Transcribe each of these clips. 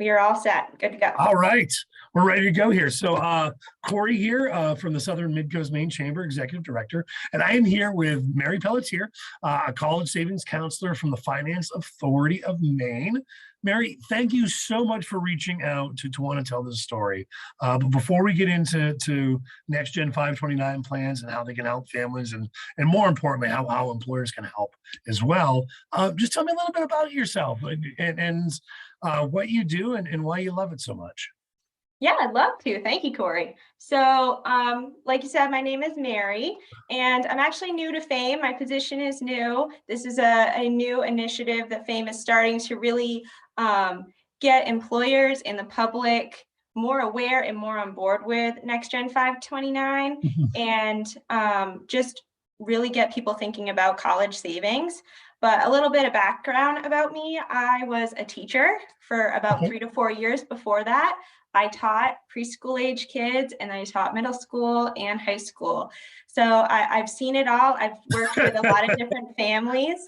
We are all set. Good to go. All right, we're ready to go here. So Corey here from the Southern Midcoast Maine Chamber, Executive Director, and I am here with Maire Pelletier, a college savings counselor from the Finance Authority of Maine. Maire, thank you so much for reaching out to want to tell this story. But before we get into Next Gen 529 plans and how they can help families and more importantly, how employers can help as well, just tell me a little bit about yourself and what you do and why you love it so much. Yeah, I'd love to. Thank you, Corey. So like you said, my name is Maire, and I'm actually new to FAME. My position is new. This is a new initiative that FAME is starting to really get employers and the public more aware and more on board with Next Gen 529 and just really get people thinking about college savings. But a little bit of background about me, I was a teacher for about 3 to 4 years before that. I taught preschool age kids and I taught middle school and high school. So I've seen it all. I've worked with a lot of different families,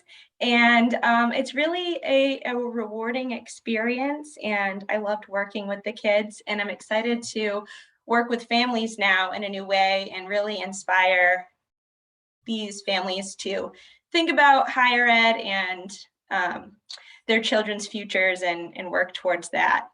and it's really a rewarding experience, and I loved working with the kids, and I'm excited to work with families now in a new way and really inspire these families to think about higher ed and their children's futures and work towards that.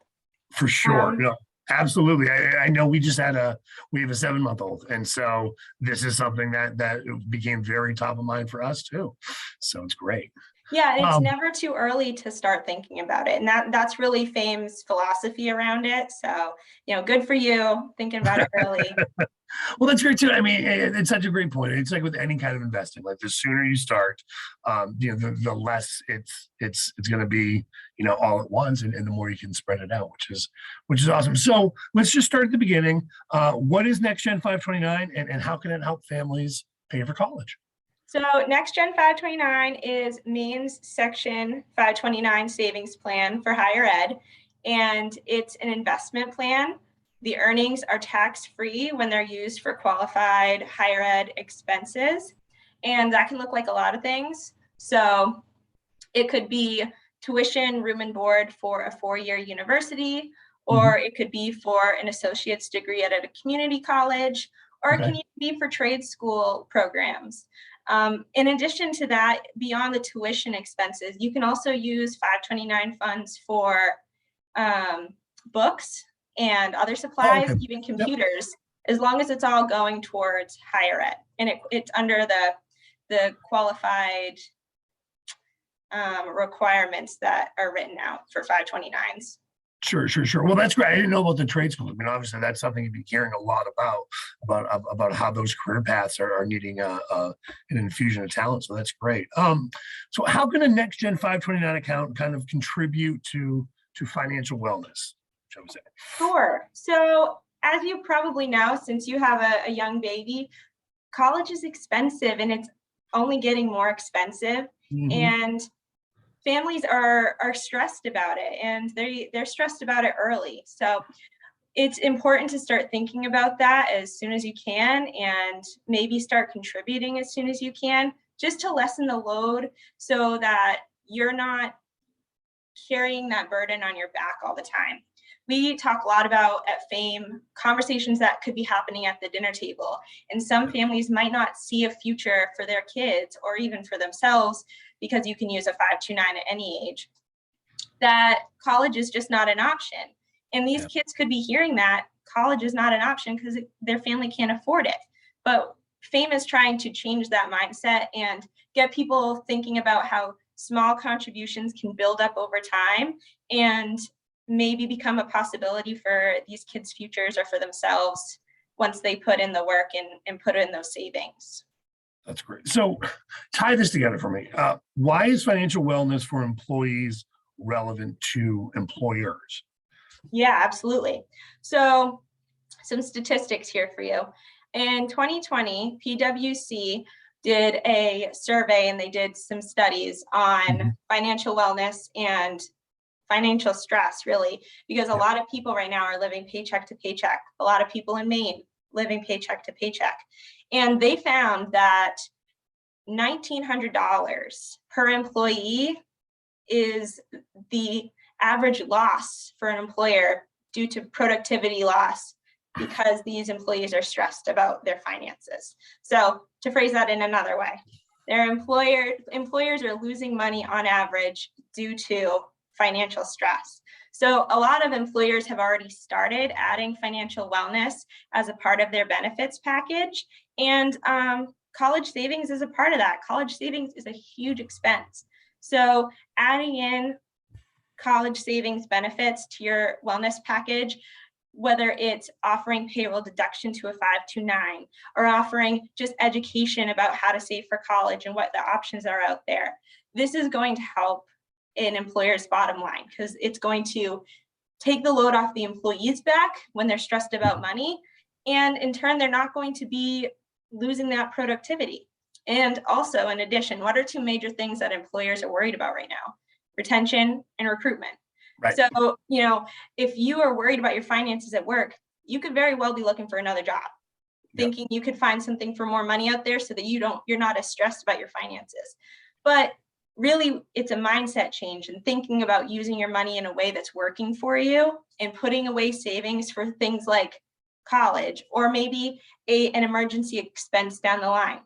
For sure. No, absolutely. I know we have a 7-month-old. And so this is something that became very top of mind for us too. So it's great. Yeah, it's never too early to start thinking about it. And that's really FAME's philosophy around it. So, good for you thinking about it early. Well, that's great too. I mean, it's such a great point. It's like with any kind of investing, like the sooner you start, the less it's going to be, all at once, and the more you can spread it out, which is awesome. So let's just start at the beginning. What is Next Gen 529 and how can it help families pay for college? So Next Gen 529 is Maine's Section 529 savings plan for higher ed, and it's an investment plan. The earnings are tax-free when they're used for qualified higher ed expenses, and that can look like a lot of things. So it could be tuition, room and board for a 4-year university, or it could be for an associate's degree at a community college, or it can even be for trade school programs. In addition to that, beyond the tuition expenses, you can also use 529 funds for books and other supplies, even computers, as long as it's all going towards higher ed. And it's under the qualified requirements that are written out for 529s. Sure. Well, that's great. I didn't know about the trade school. I mean, obviously, that's something you'd be hearing a lot about how those career paths are needing an infusion of talent. So that's great. So how can a Next Gen 529 account kind of contribute to financial wellness? Sure. So as you probably know, since you have a young baby, college is expensive and it's only getting more expensive. And families are stressed about it, and they're stressed about it early. So it's important to start thinking about that as soon as you can, and maybe start contributing as soon as you can, just to lessen the load so that you're not carrying that burden on your back all the time. We talk a lot about at FAME conversations that could be happening at the dinner table, and some families might not see a future for their kids or even for themselves because you can use a 529 at any age, that college is just not an option. And these kids could be hearing that college is not an option because their family can't afford it. But FAME is trying to change that mindset and get people thinking about how small contributions can build up over time and maybe become a possibility for these kids' futures or for themselves once they put in the work and put in those savings. That's great. So tie this together for me. Why is financial wellness for employees relevant to employers? Yeah, absolutely. So some statistics here for you. In 2020, PwC did a survey and they did some studies on financial wellness and financial stress, really, because a lot of people right now are living paycheck to paycheck. A lot of people in Maine living paycheck to paycheck. And they found that $1,900 per employee is the average loss for an employer due to productivity loss because these employees are stressed about their finances. So to phrase that in another way, their employers are losing money on average due to financial stress. So a lot of employers have already started adding financial wellness as a part of their benefits package. And college savings is a part of that. College savings is a huge expense. So adding in college savings benefits to your wellness package, whether it's offering payroll deduction to a 529 or offering just education about how to save for college and what the options are out there, this is going to help an employer's bottom line because it's going to take the load off the employees' back when they're stressed about money. And in turn, they're not going to be losing that productivity. And also, in addition, what are two major things that employers are worried about right now? Retention and recruitment. Right. So, if you are worried about your finances at work, you could very well be looking for another job, thinking you could find something for more money out there so that you're not as stressed about your finances. But really, it's a mindset change and thinking about using your money in a way that's working for you and putting away savings for things like college or maybe an emergency expense down the line.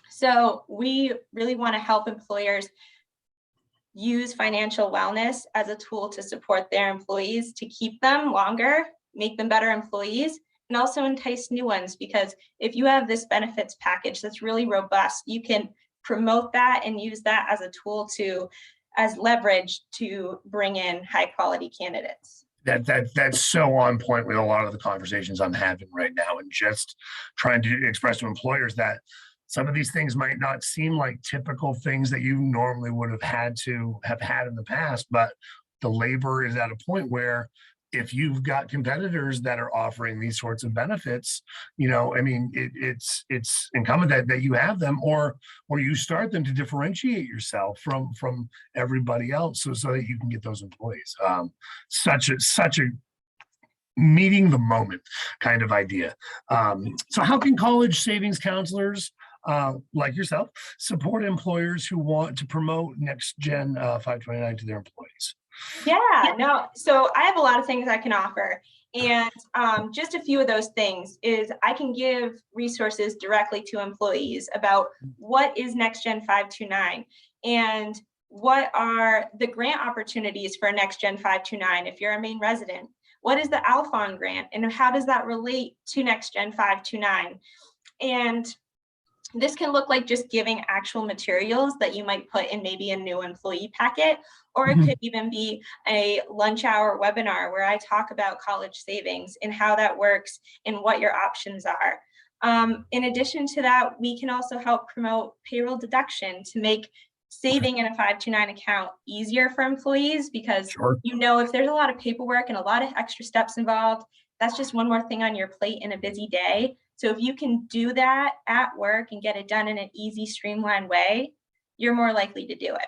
So we really want to help employers use financial wellness as a tool to support their employees, to keep them longer, make them better employees, and also entice new ones. Because if you have this benefits package that's really robust, you can promote that and use that as a tool as leverage to bring in high quality candidates. That's so on point with a lot of the conversations I'm having right now, and just trying to express to employers that some of these things might not seem like typical things that you normally would have had in the past, but the labor is at a point where if you've got competitors that are offering these sorts of benefits, it's incumbent that you have them or you start them to differentiate yourself from everybody else so that you can get those employees. Such a meeting the moment kind of idea. So how can college savings counselors like yourself support employers who want to promote Next Gen 529 to their employees? So I have a lot of things I can offer. And just a few of those things is I can give resources directly to employees about what is Next Gen 529 and what are the grant opportunities for Next Gen 529 if you're a Maine resident. What is the Alfond Grant and how does that relate to Next Gen 529? And this can look like just giving actual materials that you might put in maybe a new employee packet, or it could even be a lunch hour webinar where I talk about college savings and how that works and what your options are. In addition to that, we can also help promote payroll deduction to make saving in a 529 account easier for employees because if there's a lot of paperwork and a lot of extra steps involved, that's just one more thing on your plate in a busy day. So if you can do that at work and get it done in an easy, streamlined way, you're more likely to do it.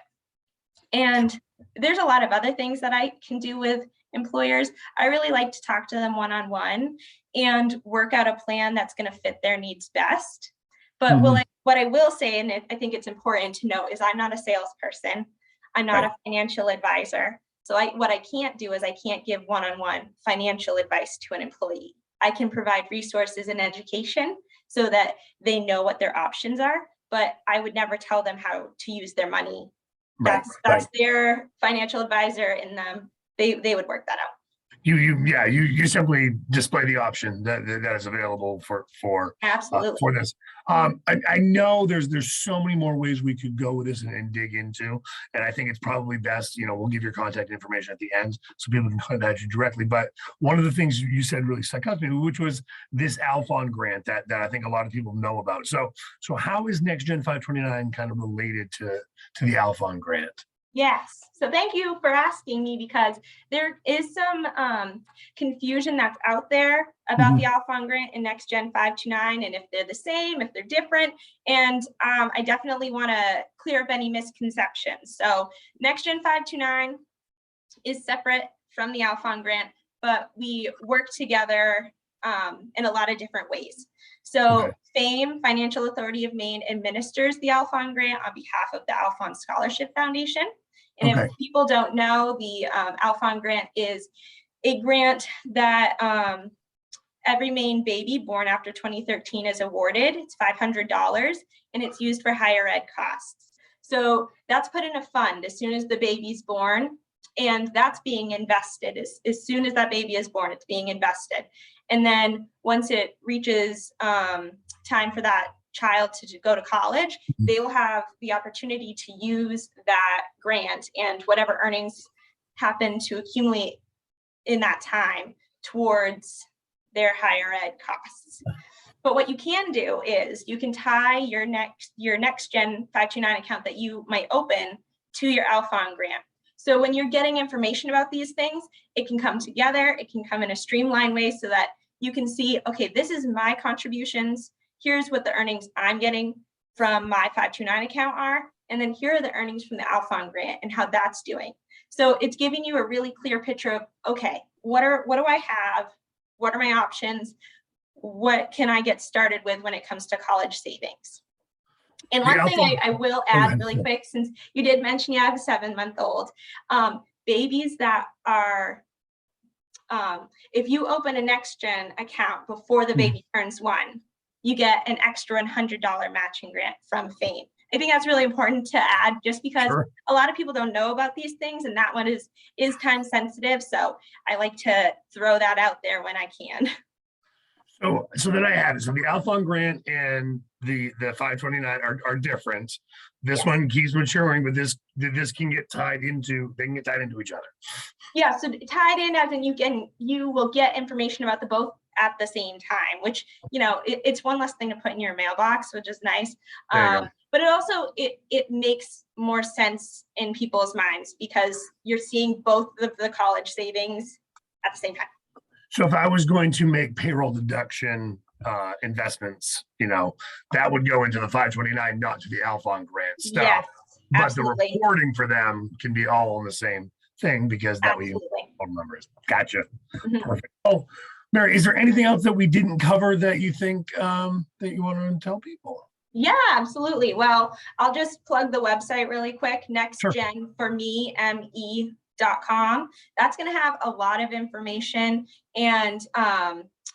And there's a lot of other things that I can do with employers. I really like to talk to them one-on-one and work out a plan that's going to fit their needs best. But what I will say, and I think it's important to note, is I'm not a salesperson. I'm not a financial advisor. So what I can't do is I can't give one-on-one financial advice to an employee. I can provide resources and education so that they know what their options are, but I would never tell them how to use their money. That's their financial advisor, and they would work that out. You simply display the option that is available for this. I know there's so many more ways we could go with this and dig into, and I think it's probably best, we'll give your contact information at the end so people can contact you directly. But one of the things you said really stuck out to me, which was this Alfond Grant that I think a lot of people know about. So how is Next Gen 529 kind of related to the Alfond Grant? Yes. So thank you for asking me, because there is some confusion that's out there about the Alfond Grant and Next Gen 529 and if they're the same, if they're different. And I definitely want to clear up any misconceptions. So Next Gen 529 is separate from the Alfond Grant, but we work together in a lot of different ways. So Okay. FAME, Financial Authority of Maine, administers the Alfond Grant on behalf of the Alfond Scholarship Foundation. And Okay. if people don't know, the Alfond Grant is a grant that every Maine baby born after 2013 is awarded. It's $500 and it's used for higher ed costs. So that's put in a fund as soon as the baby's born, and that's being invested. As soon as that baby is born, it's being invested. And then once it reaches time for that child to go to college, they will have the opportunity to use that grant and whatever earnings happen to accumulate in that time towards their higher ed costs. But what you can do is you can tie your next gen 529 account that you might open to your Alfond Grant. So when you're getting information about these things, it can come together, it can come in a streamlined way so that you can see, okay, this is my contributions, here's what the earnings I'm getting from my 529 account are, and then here are the earnings from the Alfond Grant and how that's doing. So it's giving you a really clear picture of, okay, what do I have? What are my options? What can I get started with when it comes to college savings? And one thing I will add really quick, since you did mention you have a 7-month-old, babies that are, if you open a next gen account before the baby turns 1, you get an extra $100 matching grant from FAME. I think that's really important to add, just because a lot of people don't know about these things, and that one is time sensitive. So I like to throw that out there when I can. So then I have it. So the Alfond Grant and the 529 are different. This one keeps maturing, but this can get tied into, they can get tied into each other. Yeah, so tied in as in you will get information about the both at the same time, which, you know, it's one less thing to put in your mailbox, which is nice. But it also, it makes more sense in people's minds because you're seeing both of the college savings at the same time. So if I was going to make payroll deduction investments, you know, that would go into the 529, not to the Alfond Grant stuff. Yes, but absolutely. The reporting for them can be all on the same thing because that way you all numbers. Gotcha. Perfect. Oh, Maire, is there anything else that we didn't cover that you think that you want to tell people? Yeah, absolutely. Well, I'll just plug the website really quick. nextgenforme.com. That's going to have a lot of information, and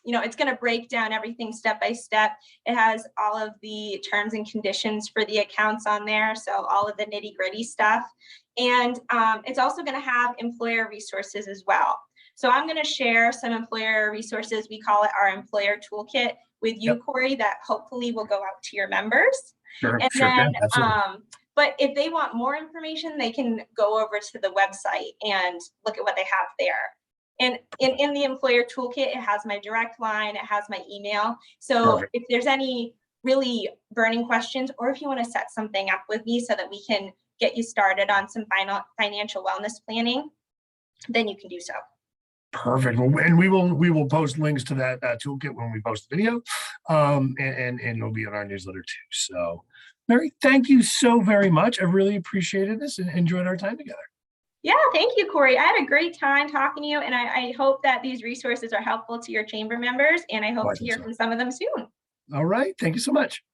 you know, it's going to break down everything step by step. It has all of the terms and conditions for the accounts on there, so all of the nitty gritty stuff. And it's also going to have employer resources as well. So I'm going to share some employer resources. We call it our employer toolkit with you, Corey, that hopefully will go out to your members. But if they want more information, they can go over to the website and look at what they have there. And in the employer toolkit, it has my direct line, it has my email. So if there's any really burning questions, or if you want to set something up with me so that we can get you started on some financial wellness planning, then you can do so. Perfect. Well, and we will post links to that toolkit when we post the video, and it'll be on our newsletter too. So, Maire, thank you so very much. I really appreciated this and enjoyed our time together. Yeah, thank you, Corey. I had a great time talking to you, and I hope that these resources are helpful to your chamber members, and I hope to hear from some of them soon. All right. Thank you so much.